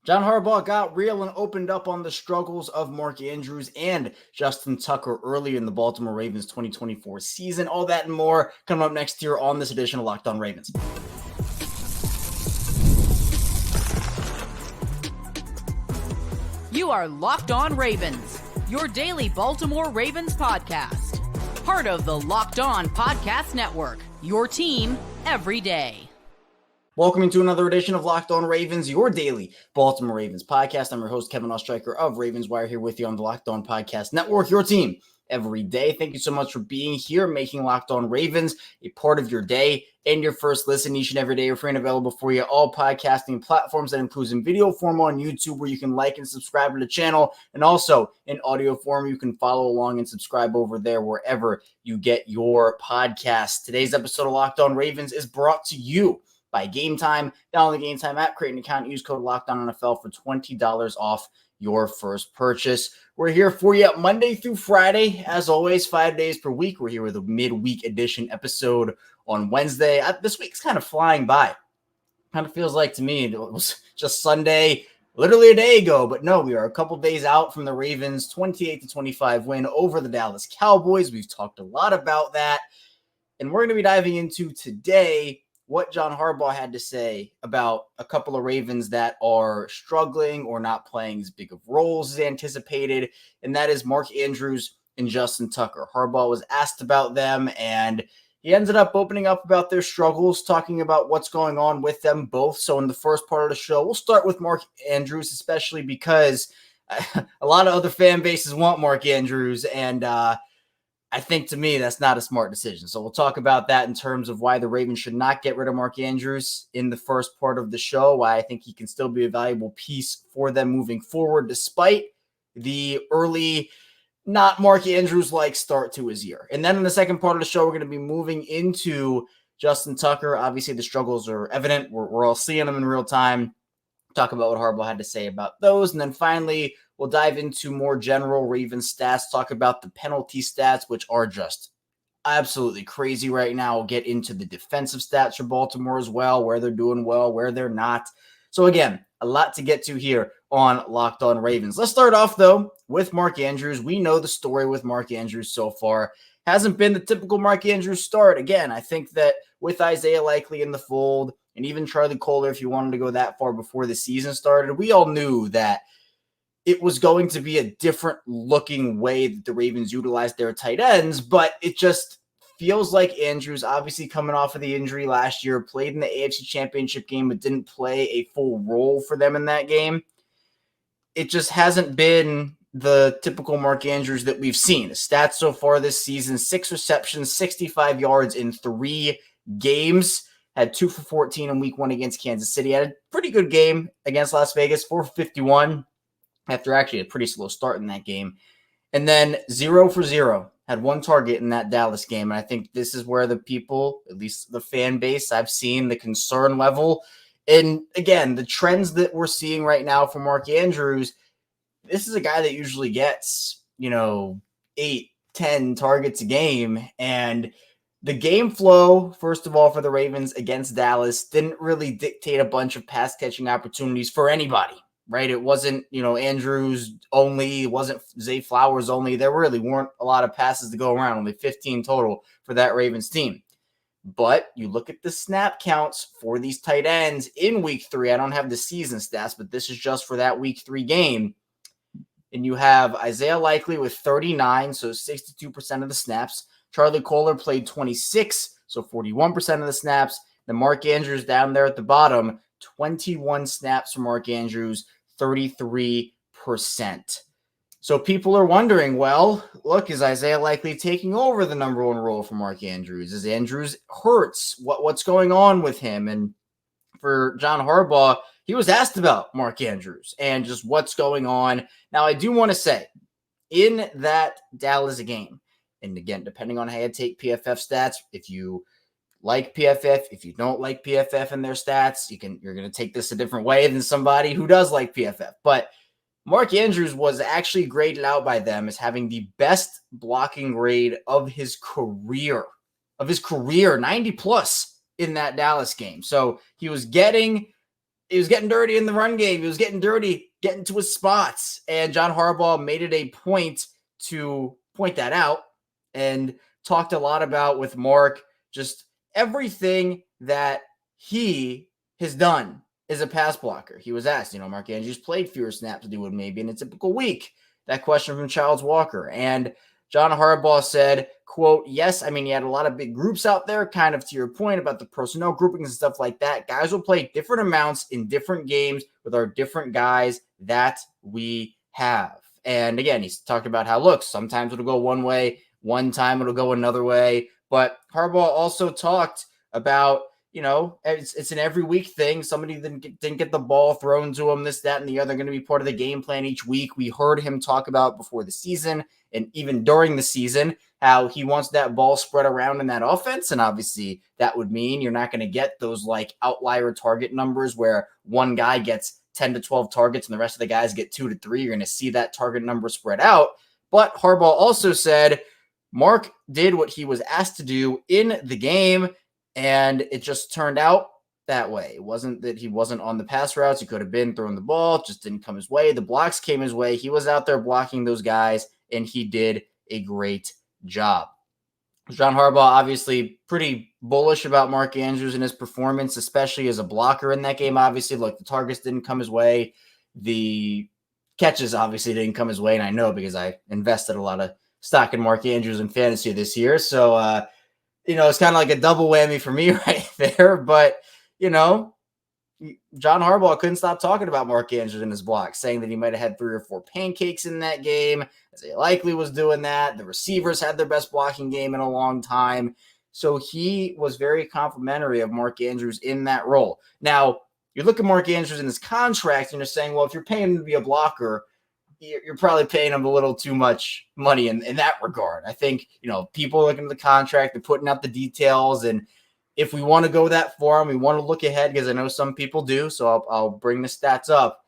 John Harbaugh got real and opened up on the struggles of Mark Andrews and Justin Tucker early in the Baltimore Ravens 2024 season. All that and more coming up next year on this edition of Locked On Ravens. You are Locked On Ravens, your daily Baltimore Ravens podcast. Part of the Locked On Podcast Network, your team every day. Welcome to another edition of Locked On Ravens, your daily Baltimore Ravens podcast. I'm your host, Kevin Oestreicher of Ravens Wire, here with you on the Locked On Podcast Network, your team every day. Thank you so much for being here, making Locked On Ravens a part of your day and your first listen each and every day. We're free and available for you all podcasting platforms. That includes in video form on YouTube, where you can like and subscribe to the channel, and also in audio form. You can follow along and subscribe over there wherever you get your podcasts. Today's episode of Locked On Ravens is brought to you by Gametime. Download the Gametime app, create an account, use code LOCKEDONNFL for $20 off your first purchase. We're here for you Monday through Friday, as always, 5 days per week. We're here with a midweek edition episode on Wednesday. This week's kind of flying by. Kind of feels like to me it was just Sunday, literally a day ago, but no, we are a couple days out from the Ravens' 28-25 win over the Dallas Cowboys. We've talked a lot about that, and we're going to be diving into today what John Harbaugh had to say about a couple of Ravens that are struggling or not playing as big of roles as anticipated, and that is Mark Andrews and Justin Tucker. Harbaugh was asked about them, and he ended up opening up about their struggles, talking about what's going on with them both. So in the first part of the show, we'll start with Mark Andrews, especially because a lot of other fan bases want Mark Andrews, and I think, to me, that's not a smart decision. So we'll talk about that in terms of why the Ravens should not get rid of Mark Andrews in the first part of the show, why I think he can still be a valuable piece for them moving forward, despite the early, not Mark Andrews-like start to his year. And then in the second part of the show, we're going to be moving into Justin Tucker. Obviously, the struggles are evident. We're all seeing them in real time. Talk about what Harbaugh had to say about those. And then finally, we'll dive into more general Ravens stats, talk about the penalty stats, which are just absolutely crazy right now. We'll get into the defensive stats for Baltimore as well, where they're doing well, where they're not. So again, a lot to get to here on Locked On Ravens. Let's start off, though, with Mark Andrews. We know the story with Mark Andrews so far. Hasn't been the typical Mark Andrews start. Again, I think that with Isaiah Likely in the fold, and even Charlie Kolar, if you wanted to go that far before the season started, we all knew that it was going to be a different looking way that the Ravens utilized their tight ends, but it just feels like Andrews, obviously coming off of the injury last year, played in the AFC Championship game, but didn't play a full role for them in that game. It just hasn't been the typical Mark Andrews that we've seen. The stats so far this season: 6 receptions, 65 yards in 3 games. Had 2 for 14 in week 1 against Kansas City. Had a pretty good game against Las Vegas, 4 for 51, after actually a pretty slow start in that game. And then 0 for 0. Had 1 target in that Dallas game. And I think this is where the people, at least the fan base, I've seen the concern level. And again, the trends that we're seeing right now for Mark Andrews, this is a guy that usually gets, 8, 10 targets a game. And the game flow, first of all, for the Ravens against Dallas didn't really dictate a bunch of pass catching opportunities for anybody, right? It wasn't, Andrews only, it wasn't Zay Flowers only. There really weren't a lot of passes to go around, only 15 total for that Ravens team. But you look at the snap counts for these tight ends in week 3. I don't have the season stats, but this is just for that week 3 game. And you have Isaiah Likely with 39, so 62% of the snaps. Charlie Kolar played 26, so 41% of the snaps. Then Mark Andrews down there at the bottom, 21 snaps for Mark Andrews, 33%. So people are wondering, well, look, is Isaiah Likely taking over the number 1 role for Mark Andrews? Is Andrews hurts? What's going on with him? And for John Harbaugh, he was asked about Mark Andrews and just what's going on. Now, I do want to say, in that Dallas game, and again, depending on how you take PFF stats, if you like PFF, if you don't like PFF and their stats, you're going to take this a different way than somebody who does like PFF. But Mark Andrews was actually graded out by them as having the best blocking grade of his career, 90 plus in that Dallas game. So he was getting he was getting dirty in the run game. He was getting dirty, getting to his spots. And John Harbaugh made it a point to point that out and talked a lot about with Mark, just everything that he has done as a pass blocker. He was asked, Mark Andrews played fewer snaps than he would maybe in a typical week. That question from Childs Walker. And John Harbaugh said, quote, yes, he had a lot of big groups out there, kind of to your point about the personnel groupings and stuff like that. Guys will play different amounts in different games with our different guys that we have. And again, he's talked about how, look, sometimes it'll go one way, one time it'll go another way. But Harbaugh also talked about, it's an every week thing. Somebody didn't get the ball thrown to him, this, that, and the other, going to be part of the game plan each week. We heard him talk about before the season and even during the season how he wants that ball spread around in that offense. And obviously that would mean you're not going to get those like outlier target numbers where one guy gets 10 to 12 targets and the rest of the guys get 2 to 3. You're going to see that target number spread out. But Harbaugh also said Mark did what he was asked to do in the game, and it just turned out that way. It wasn't that he wasn't on the pass routes. He could have been throwing the ball, just didn't come his way. The blocks came his way. He was out there blocking those guys, and he did a great job. John Harbaugh obviously pretty bullish about Mark Andrews and his performance, especially as a blocker in that game. Obviously, look, the targets didn't come his way. The catches obviously didn't come his way, and I know because I invested a lot of stock in Mark Andrews in fantasy this year. So, it's kind of like a double whammy for me right there. But, John Harbaugh couldn't stop talking about Mark Andrews in his block, saying that he might have had 3 or 4 pancakes in that game, as he likely was doing that. The receivers had their best blocking game in a long time. So he was very complimentary of Mark Andrews in that role. Now, you look at Mark Andrews in his contract and you're saying, well, if you're paying him to be a blocker, you're probably paying him a little too much money in that regard. I think, people looking at the contract, they're putting out the details. And if we want to go that far and we want to look ahead, because I know some people do, so I'll bring the stats up.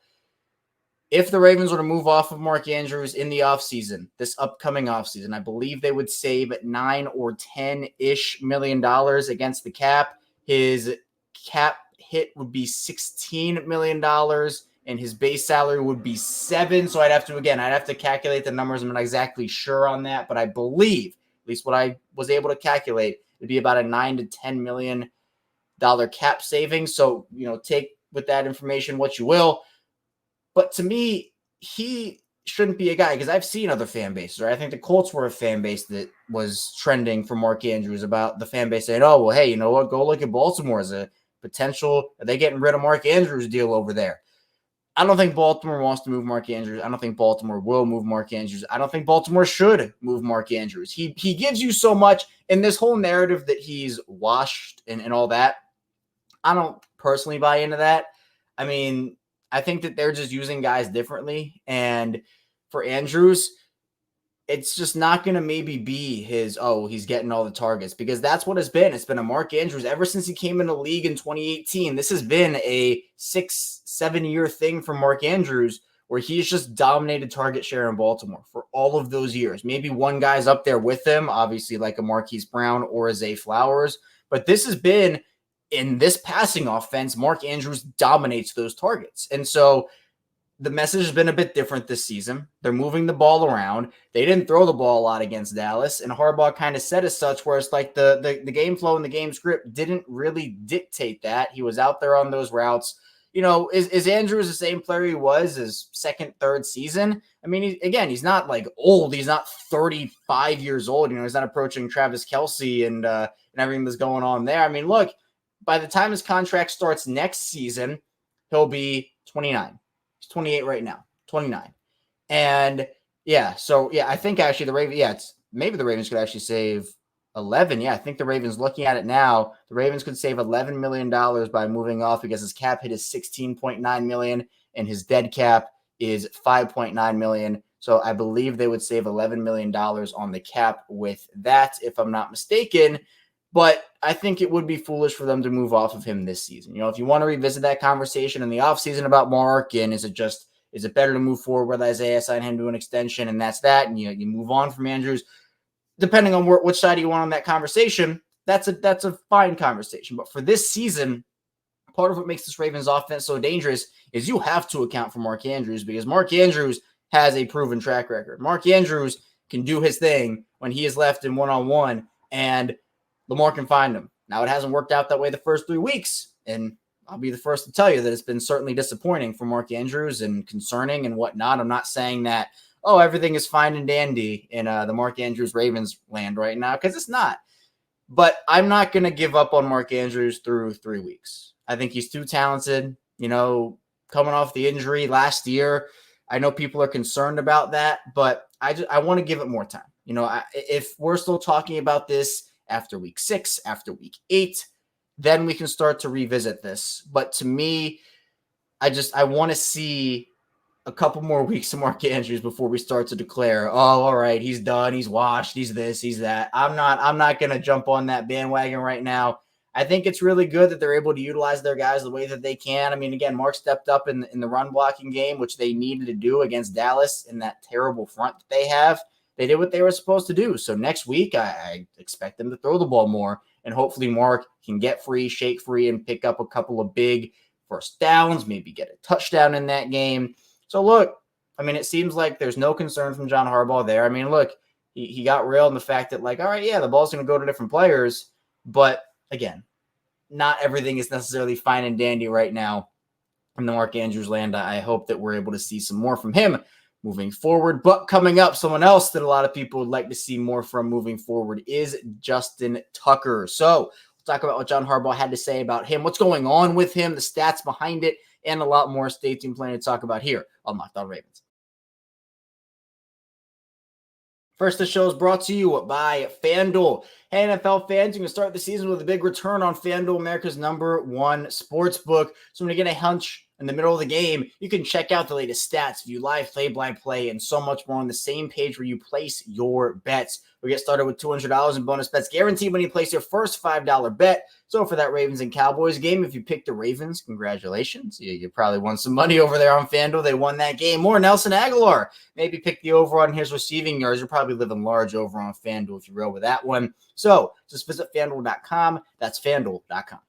If the Ravens were to move off of Mark Andrews in the offseason, this upcoming offseason, I believe they would save $9 or $10-ish million against the cap. His cap hit would be $16 million. And his base salary would be $7 million. So I'd have to calculate the numbers. I'm not exactly sure on that, but I believe, at least what I was able to calculate, it'd be about a $9 to $10 million cap savings. So, take with that information what you will. But to me, he shouldn't be a guy, because I've seen other fan bases, right? I think the Colts were a fan base that was trending for Mark Andrews, about the fan base saying, oh, well, hey, you know what? Go look at Baltimore as a potential. Are they getting rid of Mark Andrews deal over there? I don't think Baltimore wants to move Mark Andrews. I don't think Baltimore will move Mark Andrews. I don't think Baltimore should move Mark Andrews. He gives you so much in this whole narrative that he's washed and all that. I don't personally buy into that. I think that they're just using guys differently. And for Andrews, it's just not going to maybe be he's getting all the targets, because that's what it's been. It's been a Mark Andrews ever since he came in the league in 2018. This has been a 6-7 year thing for Mark Andrews, where he's just dominated target share in Baltimore for all of those years. Maybe one guy's up there with him, obviously like a Marquise Brown or a Zay Flowers, but this has been, in this passing offense, Mark Andrews dominates those targets. And so the message has been a bit different this season. They're moving the ball around. They didn't throw the ball a lot against Dallas, and Harbaugh kind of said as such, where it's like the game flow and the game script didn't really dictate that. He was out there on those routes. Is Andrews the same player he was his second, third season? He's not like old. He's not 35 years old. He's not approaching Travis Kelce and everything that's going on there. Look, by the time his contract starts next season, he'll be 29. He's 28 right now, 29. And I think actually the Ravens, maybe the Ravens could actually save 11. Yeah, I think the Ravens, looking at it now, the Ravens could save $11 million by moving off, because his cap hit is $16.9 million and his dead cap is $5.9 million. So I believe they would save $11 million on the cap with that, if I'm not mistaken. But I think it would be foolish for them to move off of him this season. If you want to revisit that conversation in the offseason about Mark, and is it better to move forward with Isaiah, sign him to an extension, and that's that, and you move on from Andrews, depending on which side you want on that conversation, that's a fine conversation. But for this season, part of what makes this Ravens offense so dangerous is you have to account for Mark Andrews, because Mark Andrews has a proven track record. Mark Andrews can do his thing when he is left in one-on-one, and Lamar can find him. Now, it hasn't worked out that way the first 3 weeks, and I'll be the first to tell you that it's been certainly disappointing for Mark Andrews and concerning and whatnot. I'm not saying that, everything is fine and dandy in the Mark Andrews Ravens land right now, because it's not. But I'm not going to give up on Mark Andrews through 3 weeks. I think he's too talented, coming off the injury last year. I know people are concerned about that, but I want to give it more time. If we're still talking about this after week 6, after week 8, then we can start to revisit this. But to me, I want to see a couple more weeks of Mark Andrews before we start to declare, all right, he's done, he's washed, he's this, he's that. I'm not going to jump on that bandwagon right now. I think it's really good that they're able to utilize their guys the way that they can. I mean, again, Mark stepped up in the run blocking game, which they needed to do against Dallas in that terrible front that they have. They did what they were supposed to do. So next week, I expect them to throw the ball more, and hopefully Mark can get free, shake free, and pick up a couple of big first downs, maybe get a touchdown in that game. So look, I mean, it seems like there's no concern from John Harbaugh there. I mean, look, he got real in the fact that, all right, yeah, the ball's going to go to different players, but again, not everything is necessarily fine and dandy right now in the Mark Andrews land. I hope that we're able to see some more from him moving forward. But coming up, someone else that a lot of people would like to see more from moving forward is Justin Tucker. So we'll talk about what John Harbaugh had to say about him, what's going on with him, the stats behind it, and a lot more. Stay tuned, plenty to talk about here on Locked On Ravens. First, the show is brought to you by FanDuel. Hey, NFL fans, you can start the season with a big return on FanDuel, America's #1 sportsbook. So when you get a hunch in the middle of the game, you can check out the latest stats, view live play-by-play, and so much more on the same page where you place your bets. We get started with $200 in bonus bets guaranteed when you place your first $5 bet. So for that Ravens and Cowboys game, if you picked the Ravens, congratulations. You probably won some money over there on FanDuel. They won that game. Or Nelson Aguilar. Maybe pick the over on his receiving yards. You're probably living large over on FanDuel if you roll with that one. So just visit FanDuel.com. That's FanDuel.com.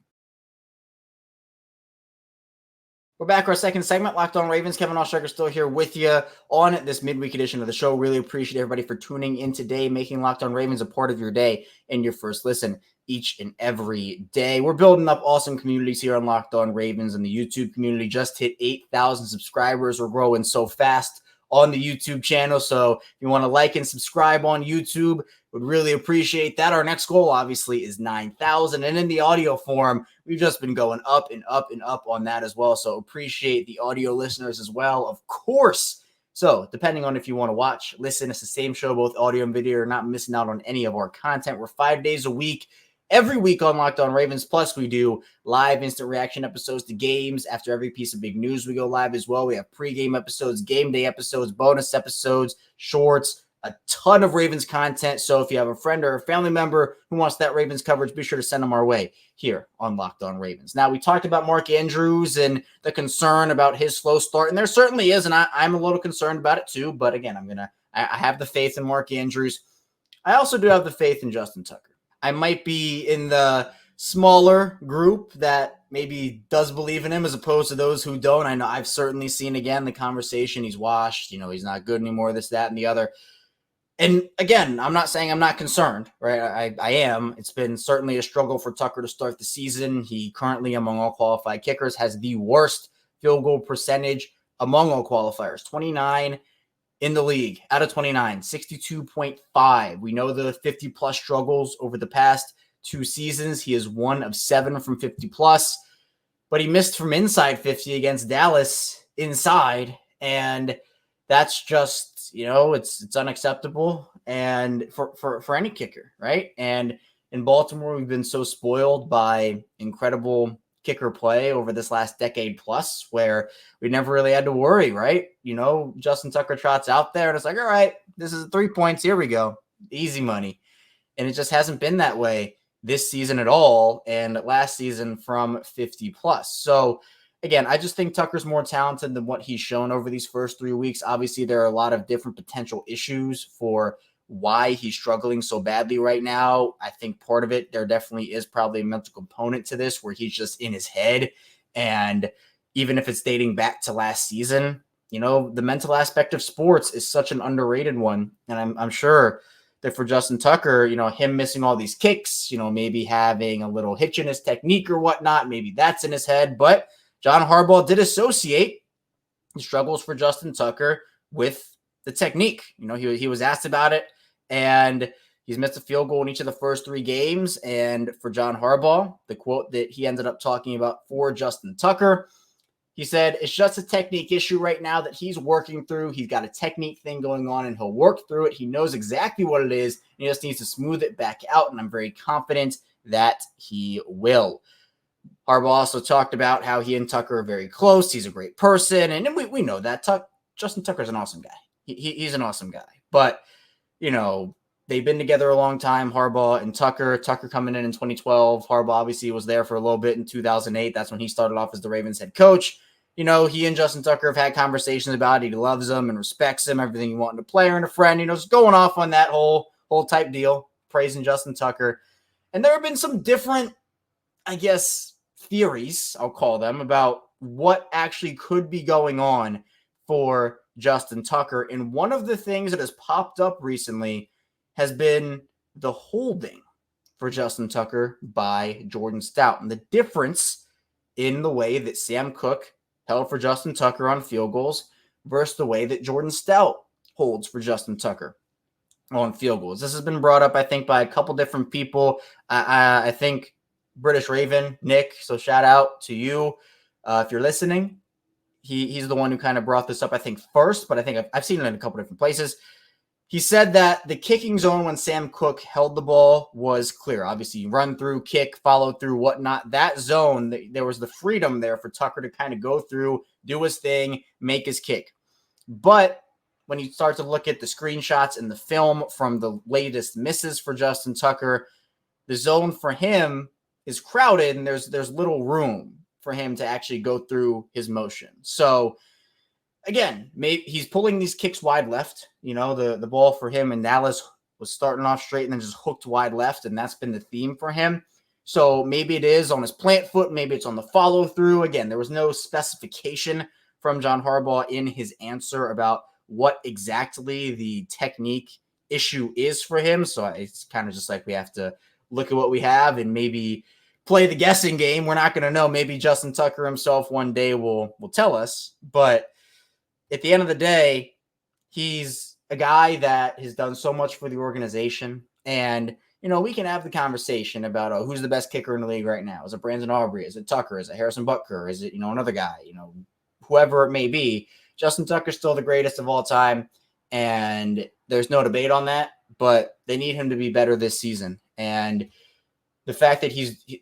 We're back for our second segment, Locked On Ravens. Kevin Oestreicher still here with you on this midweek edition of the show. Really appreciate everybody for tuning in today, making Locked On Ravens a part of your day and your first listen each and every day. We're building up awesome communities here on Locked On Ravens, and the YouTube community just hit 8,000 subscribers. We're growing so fast on the YouTube channel. So if you want to like and subscribe on YouTube, would really appreciate that. Our next goal, obviously, is 9,000. And in the audio form, we've just been going up and up and up on that as well. So appreciate the audio listeners as well, of course. So depending on if you want to watch, listen, it's the same show, both audio and video. You're not missing out on any of our content. We're 5 days a week. Every week on Locked On Ravens, plus we do live instant reaction episodes to games. After every piece of big news, we go live as well. We have pregame episodes, game day episodes, bonus episodes, shorts, a ton of Ravens content. So if you have a friend or a family member who wants that Ravens coverage, be sure to send them our way here on Locked On Ravens. Now, we talked about Mark Andrews and the concern about his slow start, and there certainly is, and I'm a little concerned about it too. But again, I have the faith in Mark Andrews. I also do have the faith in Justin Tucker. I might be in the smaller group that maybe does believe in him as opposed to those who don't. I know I've certainly seen, again, the conversation, he's washed, he's not good anymore, this, that, and the other. And again, I'm not saying I'm not concerned, right? I am. It's been certainly a struggle for Tucker to start the season. He currently, among all qualified kickers, has the worst field goal percentage among all qualifiers, 29 in the league out of 29, 62.5. We know the 50-plus struggles over the past 2 seasons. He is 1 of 7 from 50-plus, but he missed from inside 50 against Dallas inside, and that's just, it's unacceptable and for any kicker, right? And in Baltimore, we've been so spoiled by incredible kicker play over this last decade plus, where we never really had to worry, right? Justin Tucker trots out there and it's like, all right, this is 3 points. Here we go. Easy money. And it just hasn't been that way this season at all. And last season from 50 plus. So again, I just think Tucker's more talented than what he's shown over these first 3 weeks. Obviously, there are a lot of different potential issues for why he's struggling so badly right now. I think part of it, there definitely is probably a mental component to this where he's just in his head And even if it's dating back to last season, the mental aspect of sports is such an underrated one. And I'm sure that for Justin Tucker, him missing all these kicks, maybe having a little hitch in his technique or whatnot, maybe that's in his head. But John Harbaugh did associate the struggles for Justin Tucker with the technique. He was asked about it, and he's missed a field goal in each of the first 3 games. And for John Harbaugh, the quote that he ended up talking about for Justin Tucker, he said, it's just a technique issue right now that he's working through. He's got a technique thing going on, and he'll work through it. He knows exactly what it is, and he just needs to smooth it back out, and I'm very confident that he will. Harbaugh also talked about how he and Tucker are very close. He's a great person, and we know that. Justin Tucker's an awesome guy. He's an awesome guy. But, they've been together a long time, Harbaugh and Tucker. Tucker coming in 2012. Harbaugh obviously was there for a little bit in 2008. That's when he started off as the Ravens head coach. He and Justin Tucker have had conversations about it. He loves him and respects him, everything you want in a player and a friend. Just going off on that whole type deal, praising Justin Tucker. And there have been some different, I guess, theories, I'll call them, about what actually could be going on for Justin Tucker. And one of the things that has popped up recently has been the holding for Justin Tucker by Jordan Stout, and the difference in the way that Sam Cook held for Justin Tucker on field goals versus the way that Jordan Stout holds for Justin Tucker on field goals. This has been brought up, I think, by a couple different people. I think British Raven, Nick, so shout out to you if you're listening. He's the one who kind of brought this up, I think, first, but I think I've seen it in a couple different places. He said that the kicking zone when Sam Cook held the ball was clear. Obviously, run through, kick, follow through, whatnot. That zone, there was the freedom there for Tucker to kind of go through, do his thing, make his kick. But when you start to look at the screenshots and the film from the latest misses for Justin Tucker, the zone for him is crowded, and there's little room for him to actually go through his motion. So, again, maybe he's pulling these kicks wide left. The ball for him in Dallas was starting off straight and then just hooked wide left, and that's been the theme for him. So maybe it is on his plant foot, maybe it's on the follow through. Again, there was no specification from John Harbaugh in his answer about what exactly the technique issue is for him. So it's kind of just like we have to look at what we have and maybe play the guessing game. We're not going to know. Maybe Justin Tucker himself one day will tell us, but at the end of the day, he's a guy that has done so much for the organization. And, we can have the conversation about who's the best kicker in the league right now. Is it Brandon Aubrey? Is it Tucker? Is it Harrison Butker? Is it, another guy? Whoever it may be. Justin Tucker's still the greatest of all time. And there's no debate on that. But they need him to be better this season. And the fact that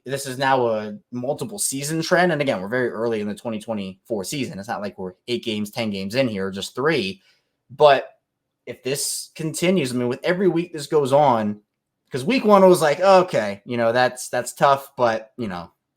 this is now a multiple season trend. And again, we're very early in the 2024 season. It's not like we're 8 games, 10 games in here, just 3. But if this continues, with every week this goes on, because week 1 was like, okay, that's tough, but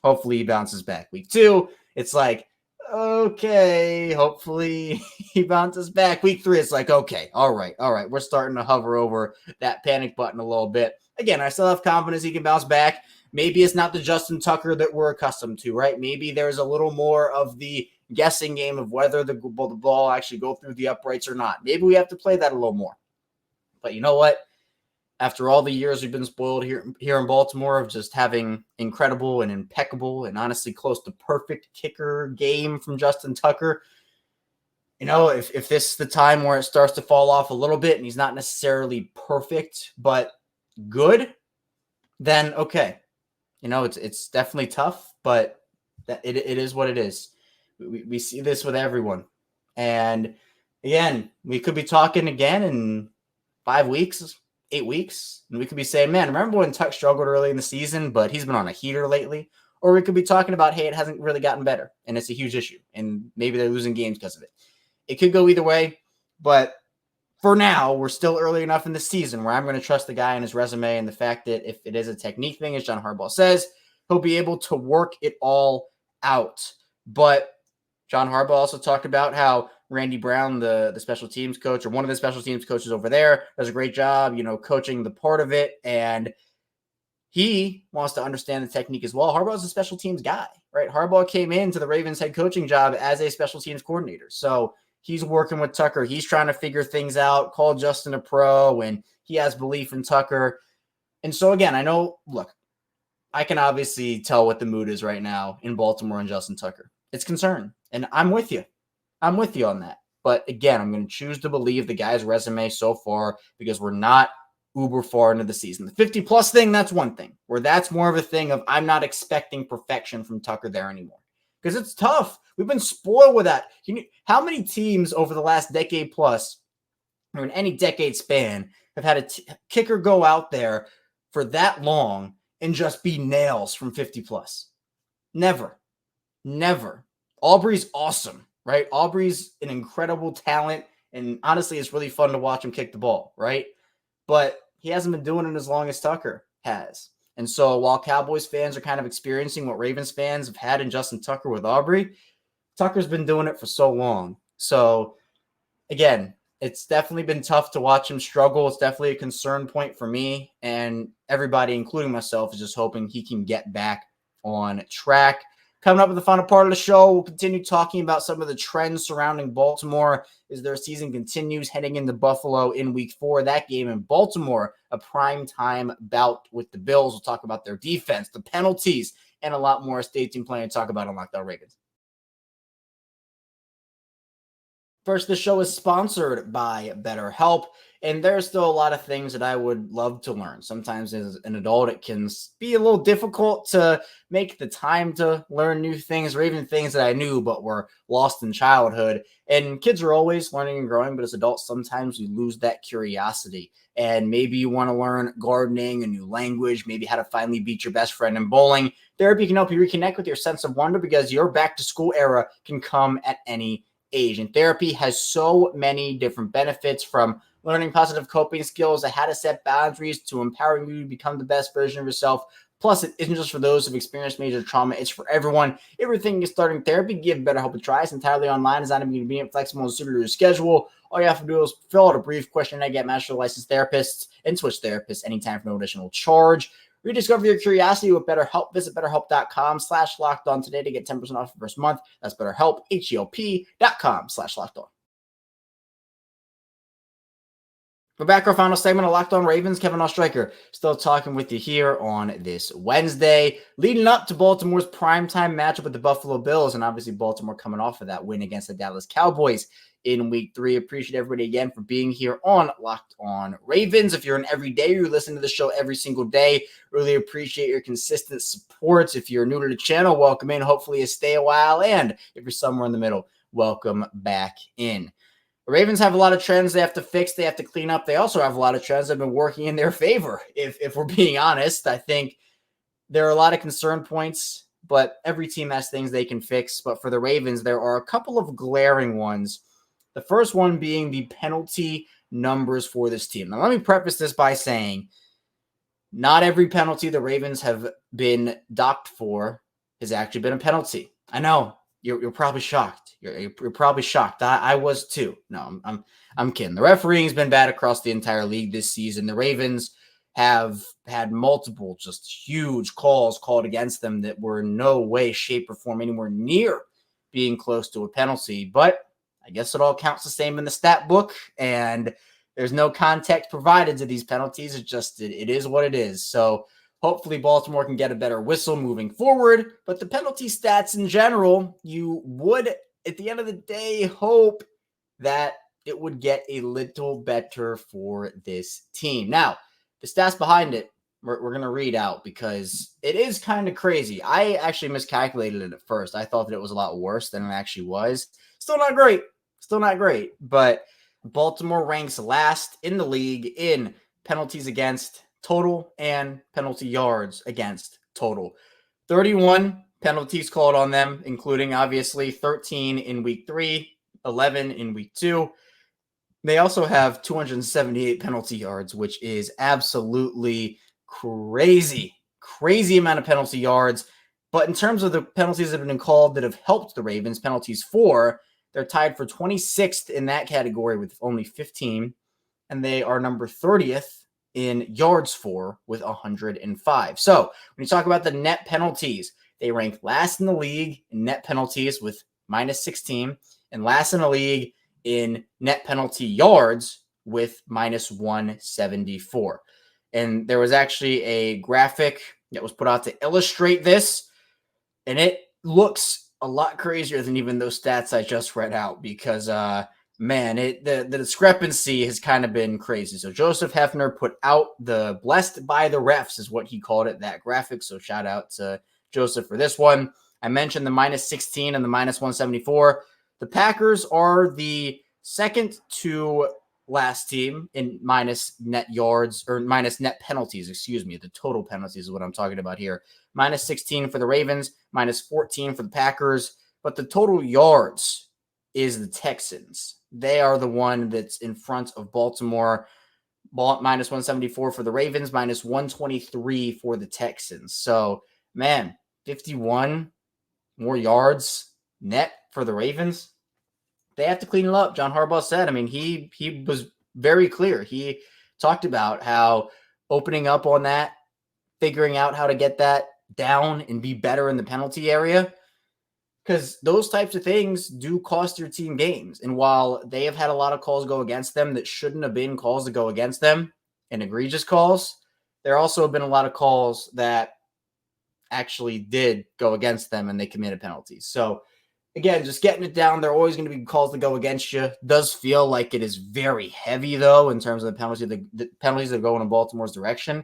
hopefully he bounces back. Week 2, it's like, okay, hopefully he bounces back. Week 3, it's like, okay, all right. We're starting to hover over that panic button a little bit. Again, I still have confidence he can bounce back. Maybe it's not the Justin Tucker that we're accustomed to, right? Maybe there's a little more of the guessing game of whether the ball actually go through the uprights or not. Maybe we have to play that a little more. But you know what? After all the years we've been spoiled here in Baltimore of just having incredible and impeccable and honestly close to perfect kicker game from Justin Tucker, if this is the time where it starts to fall off a little bit and he's not necessarily perfect, but good, then okay. It's definitely tough, but it is what it is. We see this with everyone. And again, we could be talking again in 5 weeks, 8 weeks, and we could be saying, man, remember when Tuck struggled early in the season, but he's been on a heater lately? Or we could be talking about, hey, it hasn't really gotten better, and it's a huge issue, and maybe they're losing games because of it. It could go either way, but for now, we're still early enough in the season where I'm going to trust the guy and his resume and the fact that if it is a technique thing, as John Harbaugh says, he'll be able to work it all out. But John Harbaugh also talked about how Randy Brown, the special teams coach, or one of the special teams coaches over there, does a great job, coaching the part of it. And he wants to understand the technique as well. Harbaugh's a special teams guy, right? Harbaugh came into the Ravens head coaching job as a special teams coordinator. So he's working with Tucker. He's trying to figure things out, call Justin a pro, and he has belief in Tucker. And so, again, I know, look, I can obviously tell what the mood is right now in Baltimore and Justin Tucker. It's concern, and I'm with you. I'm with you on that. But, again, I'm going to choose to believe the guy's resume so far because we're not uber far into the season. The 50-plus thing, that's one thing, where that's more of a thing of I'm not expecting perfection from Tucker there anymore. Because it's tough. We've been spoiled with that. How many teams over the last decade plus, or in any decade span, have had a kicker go out there for that long and just be nails from 50-plus? Never. Never. Aubrey's awesome, right? Aubrey's an incredible talent, and honestly, it's really fun to watch him kick the ball, right? But he hasn't been doing it as long as Tucker has. And so while Cowboys fans are kind of experiencing what Ravens fans have had in Justin Tucker with Aubrey, Tucker's been doing it for so long. So, again, it's definitely been tough to watch him struggle. It's definitely a concern point for me. And everybody, including myself, is just hoping he can get back on track. Coming up in the final part of the show, we'll continue talking about some of the trends surrounding Baltimore as their season continues heading into Buffalo in Week 4. That game in Baltimore, a primetime bout with the Bills. We'll talk about their defense, the penalties, and a lot more. Stay tuned, plenty to talk about on Locked On Ravens. First, the show is sponsored by BetterHelp, and there's still a lot of things that I would love to learn. Sometimes as an adult, it can be a little difficult to make the time to learn new things or even things that I knew but were lost in childhood. And kids are always learning and growing, but as adults, sometimes we lose that curiosity. And maybe you want to learn gardening, a new language, maybe how to finally beat your best friend in bowling. Therapy can help you reconnect with your sense of wonder because your back-to-school era can come at any age. And therapy has so many different benefits, from learning positive coping skills, how to set boundaries, to empowering you to become the best version of yourself. Plus, it isn't just for those who've experienced major trauma. It's for everyone. Everything is starting therapy. Give BetterHelp a try. It's entirely online, designed to be convenient, flexible, and suited to your schedule. All you have to do is fill out a brief questionnaire, get matched with licensed therapists, and switch therapists anytime for no additional charge. Rediscover your curiosity with BetterHelp. Visit BetterHelp.com/LockedOn today to get 10% off your first month. That's BetterHelp, HELP.com/LockedOn. We're back our final segment of Locked On Ravens. Kevin Oestreicher still talking with you here on this Wednesday, leading up to Baltimore's primetime matchup with the Buffalo Bills, and obviously Baltimore coming off of that win against the Dallas Cowboys in Week 3. Appreciate everybody again for being here on Locked On Ravens. If you're an everyday, you listen to the show every single day, really appreciate your consistent support. If you're new to the channel, welcome in. Hopefully you stay a while, and if you're somewhere in the middle, welcome back in. The Ravens have a lot of trends they have to fix, they have to clean up. They also have a lot of trends that have been working in their favor. If we're being honest, I think there are a lot of concern points, but every team has things they can fix. But for the Ravens, there are a couple of glaring ones. The first one being the penalty numbers for this team. Now, let me preface this by saying not every penalty the Ravens have been docked for has actually been a penalty. I know. You're probably shocked. You're probably shocked. I was too. No, I'm kidding. The refereeing has been bad across the entire league this season. The Ravens have had multiple just huge calls called against them that were in no way, shape, or form anywhere near being close to a penalty. But I guess it all counts the same in the stat book, and there's no context provided to these penalties. It is what it is. So hopefully Baltimore can get a better whistle moving forward. But the penalty stats in general, you would, at the end of the day, hope that it would get a little better for this team. Now, the stats behind it, we're going to read out because it is kind of crazy. I actually miscalculated it at first. I thought that it was a lot worse than it actually was. Still not great. But Baltimore ranks last in the league in penalties against total and penalty yards against total. 31 penalties called on them, including obviously 13 in Week 3, 11 in Week 2. They also have 278 penalty yards, which is absolutely crazy amount of penalty yards. But in terms of the penalties that have been called that have helped the Ravens, penalties for, they're tied for 26th in that category with only 15, and they are number 30th in yards for with 105. So when you talk about the net penalties, they rank last in the league in net penalties with minus 16 and last in the league in net penalty yards with minus 174. And there was actually a graphic that was put out to illustrate this, and it looks a lot crazier than even those stats I just read out because, the discrepancy has kind of been crazy. So Joseph Hefner put out the blessed by the refs is what he called it, that graphic. So shout out to Joseph for this one. I mentioned the minus 16 and the minus 174. The Packers are the second to last team in minus net yards or minus net penalties, the total penalties is what I'm talking about here. Minus 16 for the Ravens, minus 14 for the Packers, but the total yards is the Texans. They are the one that's in front of Baltimore. Minus 174 for the Ravens, minus 123 for the Texans. So, 51 more yards net for the Ravens. They have to clean it up. John Harbaugh said, he was very clear. He talked about how opening up on that, figuring out how to get that down and be better in the penalty area, because those types of things do cost your team games. And while they have had a lot of calls go against them that shouldn't have been calls to go against them and egregious calls, there also have been a lot of calls that actually did go against them and they committed penalties. So again, just getting it down. There are always going to be calls to go against you. Does feel like it is very heavy, though, in terms of the penalties that are going in Baltimore's direction.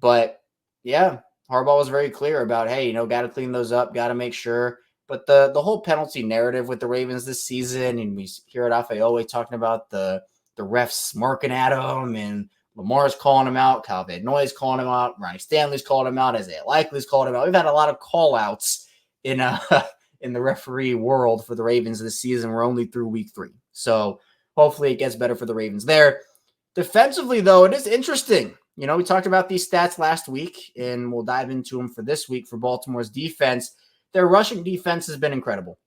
But, yeah, Harbaugh was very clear about, hey, got to clean those up, got to make sure. But the whole penalty narrative with the Ravens this season, and we hear it off always talking about the refs smirking at him, and Lamar's calling him out, Kyle Van Noy's calling him out, Ronnie Stanley's calling him out, Isaiah Likely's calling him out. We've had a lot of call-outs in the referee world for the Ravens this season. We're only through week 3. So hopefully it gets better for the Ravens there. Defensively, though, it is interesting. We talked about these stats last week, and we'll dive into them for this week for Baltimore's defense. Their rushing defense has been incredible.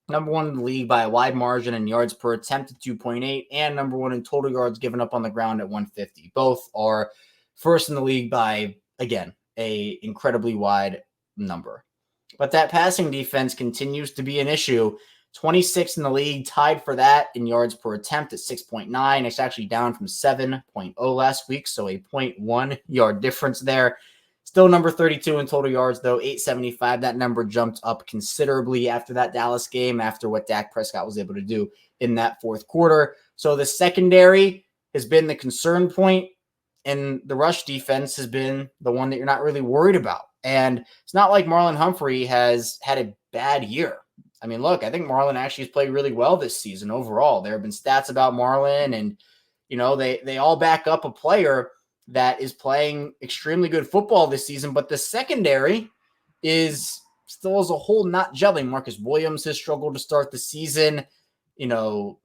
Number 1 in the league by a wide margin in yards per attempt at 2.8, and number 1 in total yards given up on the ground at 150. Both are first in the league by, again, a incredibly wide number. But that passing defense continues to be an issue. 26th in the league, tied for that in yards per attempt at 6.9. It's actually down from 7.0 last week, so a 0.1 yard difference there. Still number 32 in total yards, though, 875. That number jumped up considerably after that Dallas game, after what Dak Prescott was able to do in that fourth quarter. So the secondary has been the concern point, and the rush defense has been the one that you're not really worried about. And it's not like Marlon Humphrey has had a bad year. Look, I think Marlon actually has played really well this season overall. There have been stats about Marlon, and, they all back up a player that is playing extremely good football this season. But the secondary is still as a whole not gelling. Marcus Williams has struggled to start the season. Kyle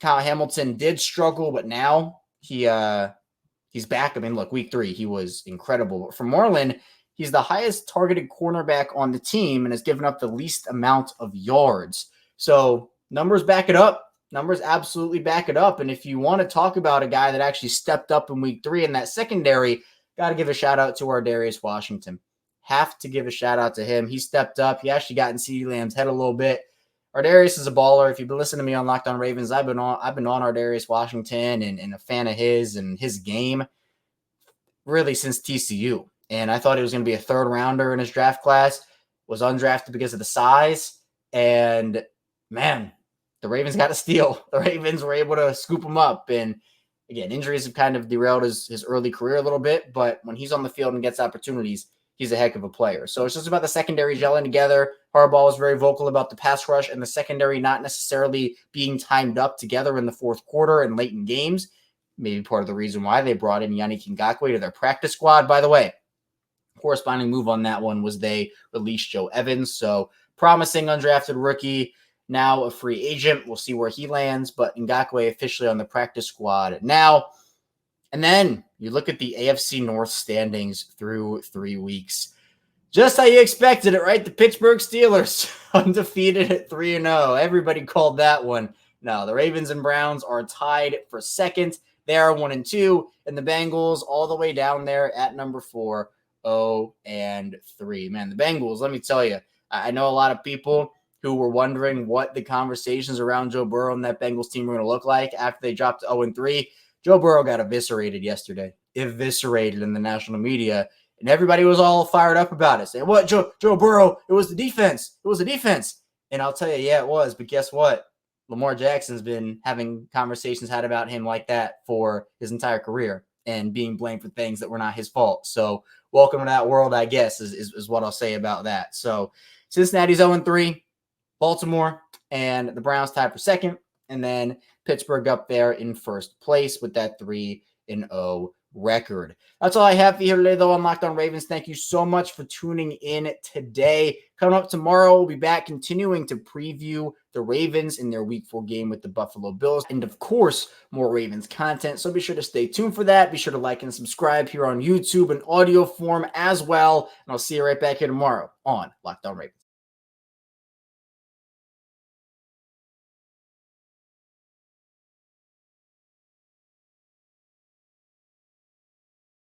Hamilton did struggle, but now he's back. Look, week 3, he was incredible. But for Marlon, he's the highest targeted cornerback on the team and has given up the least amount of yards. So numbers back it up. Numbers absolutely back it up. And if you want to talk about a guy that actually stepped up in week 3 in that secondary, got to give a shout out to our Darius Washington. Have to give a shout out to him. He stepped up. He actually got in CeeDee Lamb's head a little bit. Ardarius is a baller. If you've been listening to me on Locked On Ravens, I've been on Ardarius Washington and a fan of his and his game really since TCU. And I thought he was going to be a 3rd rounder in his draft class. Was undrafted because of the size. And, the Ravens got a steal. The Ravens were able to scoop him up. And, again, injuries have kind of derailed his early career a little bit. But when he's on the field and gets opportunities, he's a heck of a player. So it's just about the secondary gelling together. Harbaugh was very vocal about the pass rush and the secondary not necessarily being timed up together in the fourth quarter and late in games. Maybe part of the reason why they brought in Yannick Ngakoue to their practice squad. By the way, corresponding move on that one was they released Joe Evans. So promising undrafted rookie, now a free agent. We'll see where he lands, but Ngakoue officially on the practice squad now. And then you look at the AFC North standings through 3 weeks. Just how you expected it, right? The Pittsburgh Steelers undefeated at 3-0. Everybody called that one. No, the Ravens and Browns are tied for second. They are 1-2, and the Bengals all the way down there at number 4, 0-3. Man, the Bengals, let me tell you, I know a lot of people who were wondering what the conversations around Joe Burrow and that Bengals team were going to look like after they dropped to 0-3. Joe Burrow got eviscerated yesterday, eviscerated in the national media, and everybody was all fired up about it, saying, what, Joe Burrow, it was the defense. It was the defense. And I'll tell you, yeah, it was, but guess what? Lamar Jackson's been having conversations had about him like that for his entire career and being blamed for things that were not his fault. So welcome to that world, I guess, is what I'll say about that. So Cincinnati's 0-3, Baltimore and the Browns tied for second, and then Pittsburgh up there in first place with that 3-0 record. That's all I have for you here today, though, on Locked On Ravens. Thank you so much for tuning in today. Coming up tomorrow, we'll be back continuing to preview the Ravens in their Week 4 game with the Buffalo Bills. And, of course, more Ravens content. So be sure to stay tuned for that. Be sure to like and subscribe here on YouTube in audio form as well. And I'll see you right back here tomorrow on Locked On Ravens.